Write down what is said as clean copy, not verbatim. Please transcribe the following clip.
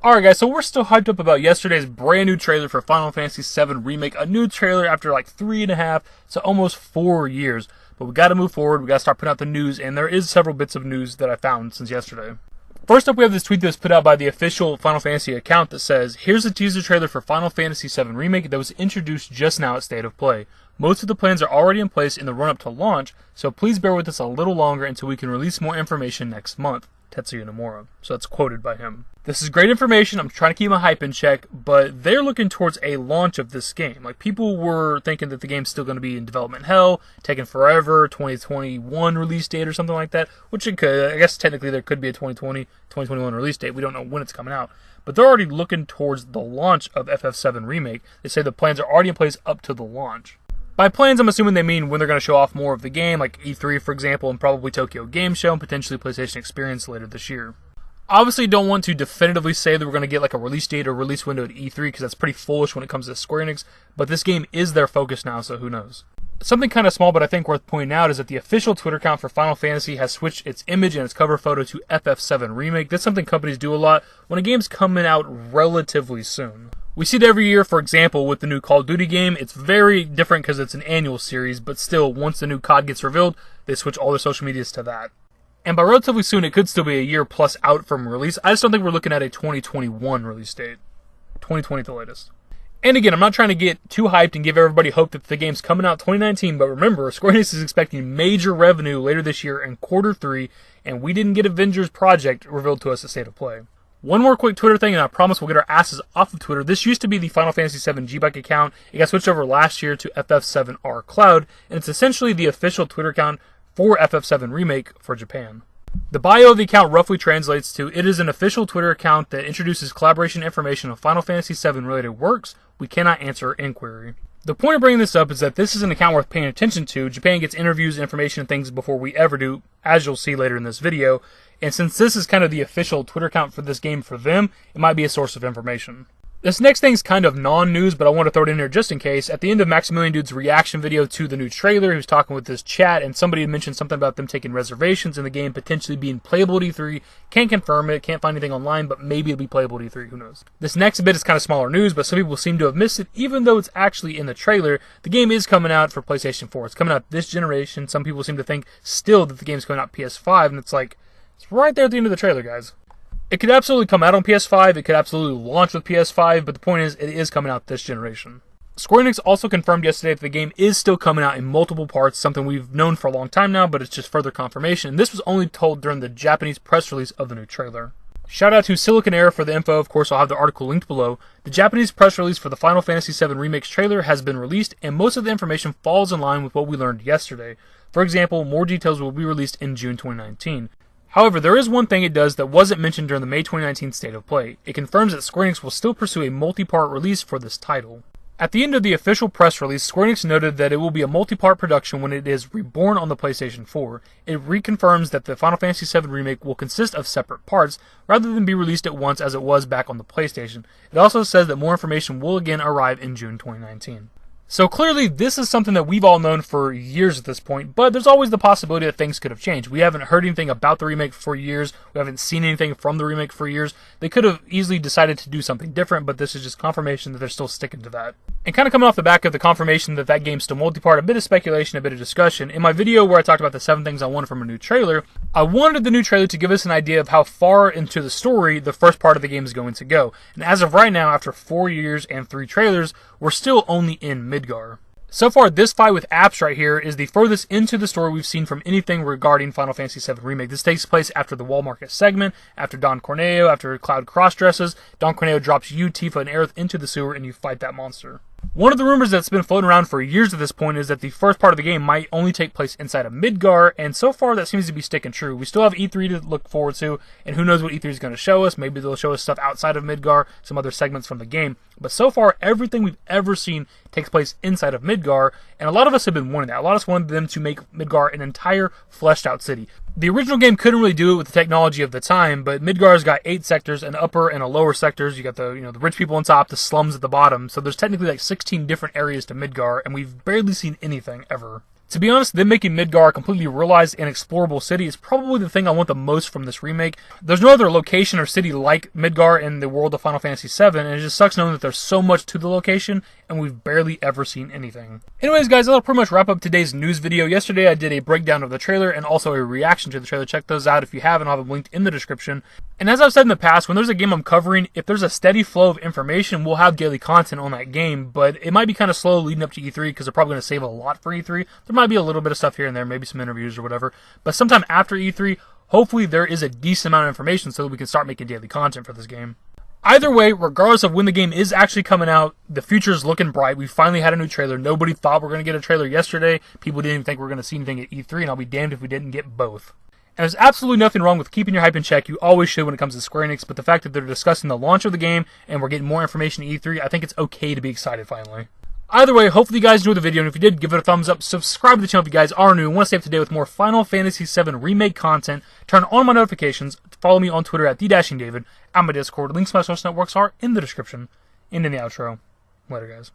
Alright guys, so we're still hyped up about yesterday's brand new trailer for Final Fantasy VII Remake. A new trailer after like 3.5 to almost 4 years. But we gotta move forward, we gotta start putting out the news, and there is several bits of news that I found since yesterday. First up, we have this tweet that was put out by the official Final Fantasy account that says, "Here's a teaser trailer for Final Fantasy VII Remake that was introduced just now at State of Play. Most of the plans are already in place in the run-up to launch, so please bear with us a little longer until we can release more information next month." Tetsuya Nomura. So that's quoted by him. This is great information. I'm trying to keep my hype in check, but they're looking towards a launch of this game. Like, people were thinking that the game's still going to be in development hell, taking forever, 2021 release date or something like that, which it could. I guess technically there could be a 2020, 2021 release date. We don't know when it's coming out. But they're already looking towards the launch of FF7 Remake. They say the plans are already in place up to the launch. By plans, I'm assuming they mean when they're going to show off more of the game, like E3, for example, and probably Tokyo Game Show, and potentially PlayStation Experience later this year. Obviously, don't want to definitively say that we're going to get like a release date or release window at E3, because that's pretty foolish when it comes to Square Enix, but this game is their focus now, so who knows. Something kind of small, but I think worth pointing out, is that the official Twitter account for Final Fantasy has switched its image and its cover photo to FF7 Remake. That's something companies do a lot when a game's coming out relatively soon. We see it every year, for example, with the new Call of Duty game. It's very different because it's an annual series, but still, once the new COD gets revealed, they switch all their social medias to that. And by relatively soon, it could still be a year plus out from release. I just don't think we're looking at a 2021 release date. 2020 at the latest. And again, I'm not trying to get too hyped and give everybody hope that the game's coming out 2019, but remember, Square Enix is expecting major revenue later this year in Q3, and we didn't get Avengers Project revealed to us at State of Play. One more quick Twitter thing, and I promise we'll get our asses off of Twitter. This used to be the Final Fantasy VII G-Bike account. It got switched over last year to FF7R Cloud, and it's essentially the official Twitter account for FF7 Remake for Japan. The bio of the account roughly translates to, "It is an official Twitter account that introduces collaboration information on Final Fantasy VII related works. We cannot answer inquiry." The point of bringing this up is that this is an account worth paying attention to. Japan gets interviews, information, and things before we ever do, as you'll see later in this video. And since this is kind of the official Twitter account for this game for them, it might be a source of information. This next thing's kind of non-news, but I want to throw it in here just in case. At the end of Maximilian Dood's reaction video to the new trailer, he was talking with this chat, and somebody had mentioned something about them taking reservations and the game potentially being playable at E3. Can't confirm it, can't find anything online, but maybe it'll be playable at E3, who knows. This next bit is kind of smaller news, but some people seem to have missed it, even though it's actually in the trailer. The game is coming out for PlayStation 4. It's coming out this generation. Some people seem to think still that the game's coming out PS5, and it's like, it's right there at the end of the trailer, guys. It could absolutely come out on PS5, it could absolutely launch with PS5, but the point is, it is coming out this generation. Square Enix also confirmed yesterday that the game is still coming out in multiple parts, something we've known for a long time now, but it's just further confirmation, and this was only told during the Japanese press release of the new trailer. Shout out to Siloconera for the info, of course I'll have the article linked below. The Japanese press release for the Final Fantasy VII Remake's trailer has been released, and most of the information falls in line with what we learned yesterday. For example, more details will be released in June 2019. However, there is one thing it does that wasn't mentioned during the May 2019 State of Play. It confirms that Square Enix will still pursue a multi-part release for this title. At the end of the official press release, Square Enix noted that it will be a multi-part production when it is reborn on the PlayStation 4. It reconfirms that the Final Fantasy VII Remake will consist of separate parts, rather than be released at once as it was back on the PlayStation. It also says that more information will again arrive in June 2019. So clearly, this is something that we've all known for years at this point, but there's always the possibility that things could have changed. We haven't heard anything about the remake for years. We haven't seen anything from the remake for years. They could have easily decided to do something different, but this is just confirmation that they're still sticking to that. And kind of coming off the back of the confirmation that that game's still multi-part, a bit of speculation, a bit of discussion. In my video where I talked about the 7 things I wanted from a new trailer, I wanted the new trailer to give us an idea of how far into the story the first part of the game is going to go. And as of right now, after 4 years and 3 trailers, we're still only in Midgar. So far, this fight with Apps right here is the furthest into the story we've seen from anything regarding Final Fantasy VII Remake. This takes place after the Wall Market segment, after Don Corneo, after Cloud cross-dresses. Don Corneo drops you, Tifa, and Aerith into the sewer, and you fight that monster. One of the rumors that's been floating around for years at this point is that the first part of the game might only take place inside of Midgar, and so far that seems to be sticking true. We still have E3 to look forward to, and who knows what E3 is going to show us. Maybe they'll show us stuff outside of Midgar, some other segments from the game. But so far, everything we've ever seen takes place inside of Midgar, and a lot of us have been wanting that. A lot of us wanted them to make Midgar an entire fleshed out city. The original game couldn't really do it with the technology of the time, but Midgar's got 8 sectors, an upper and a lower sectors. You got the the rich people on top, the slums at the bottom. So there's technically like 16 different areas to Midgar, and we've barely seen anything ever. To be honest, them making Midgar a completely realized and explorable city is probably the thing I want the most from this remake. There's no other location or city like Midgar in the world of Final Fantasy VII, and it just sucks knowing that there's so much to the location, and we've barely ever seen anything. Anyways, guys, that'll pretty much wrap up today's news video. Yesterday, I did a breakdown of the trailer and also a reaction to the trailer. Check those out if you haven't. I'll have them linked in the description. And as I've said in the past, when there's a game I'm covering, if there's a steady flow of information, we'll have daily content on that game, but it might be kind of slow leading up to E3 because they're probably going to save a lot for E3. There might be a little bit of stuff here and there, maybe some interviews or whatever, but sometime after E3, hopefully there is a decent amount of information so that we can start making daily content for this game. Either way, regardless of when the game is actually coming out, the future's looking bright. We finally had a new trailer. Nobody thought we were going to get a trailer yesterday. People didn't even think we were going to see anything at E3, and I'll be damned if we didn't get both. And there's absolutely nothing wrong with keeping your hype in check. You always should when it comes to Square Enix, but the fact that they're discussing the launch of the game and we're getting more information at E3, I think it's okay to be excited finally. Either way, hopefully you guys enjoyed the video, and if you did, give it a thumbs up, subscribe to the channel if you guys are new and want to stay up to date with more Final Fantasy VII Remake content, turn on my notifications, follow me on Twitter at TheDashingDavid, and my Discord. Links to my social networks are in the description and in the outro. Later, guys.